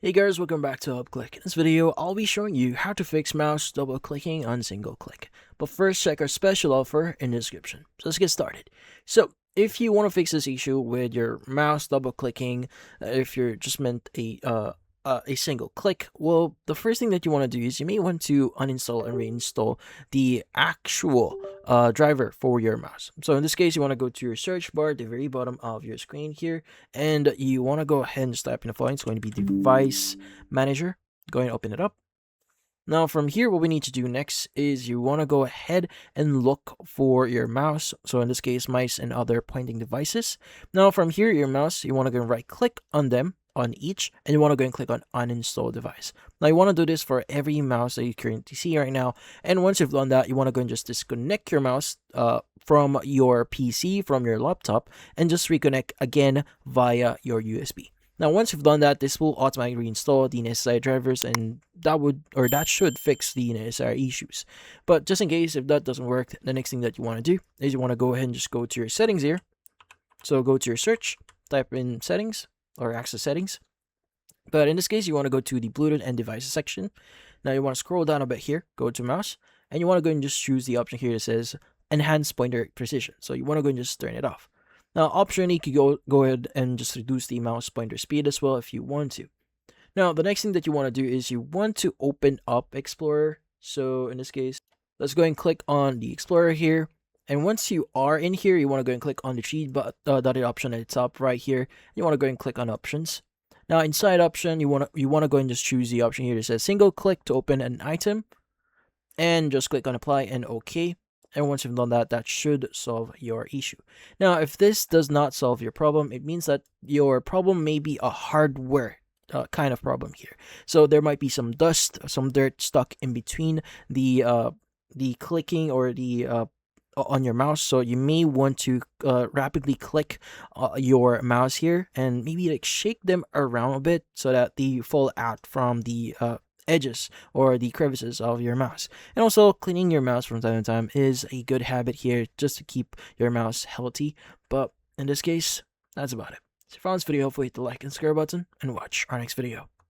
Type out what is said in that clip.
Hey guys, welcome back to UpClick. In this video, I'll be showing you how to fix mouse double clicking on single click. But first, check our special offer in the description. So let's get started. So if you want to fix this issue with your mouse double clicking, if you're just meant a single click, well, the first thing that you want to do is you may want to uninstall and reinstall the actual driver for your mouse. So in this case, you want to go to your search bar at the very bottom of your screen here, and you want to go ahead and just type in the file. It's going to be device manager. Go ahead and open it up. Now from here, what we need to do next is you want to go ahead and look for your mouse. So in this case, mice and other pointing devices. Now from here, your mouse, you want to go and right click on them, on each, and you want to go and click on uninstall device. Now you want to do this for every mouse that you currently see right now. And once you've done that, you want to go and just disconnect your mouse from your PC, from your laptop, and just reconnect again via your USB. Now, once you've done that, this will automatically reinstall the necessary drivers, and that should fix the necessary issues. But just in case if that doesn't work, the next thing that you want to do is you want to go ahead and just go to your settings here. So go to your search, type in settings or access settings. But in this case, you want to go to the Bluetooth and devices section. Now you want to scroll down a bit here, go to mouse, and you want to go and just choose the option here that says enhance pointer precision. So you want to go and just turn it off. Now, optionally, you could go ahead and just reduce the mouse pointer speed as well if you want to. Now, the next thing that you want to do is you want to open up Explorer. So in this case, let's go and click on the Explorer here. And once you are in here, you want to go and click on the three dotted option at the top right here. You want to go and click on options. Now, inside option, you want to go and just choose the option here that says single click to open an item. And just click on apply and OK. And once you've done that, that should solve your issue. Now, if this does not solve your problem, it means that your problem may be a hardware kind of problem here. So there might be some dust, some dirt stuck in between the clicking or the on your mouse. So you may want to rapidly click your mouse here and maybe like shake them around a bit so that they fall out from the edges or the crevices of your mouse. And also, cleaning your mouse from time to time is a good habit here just to keep your mouse healthy. But in this case, that's about it. So if you found this video helpful, hit the like and subscribe button and watch our next video.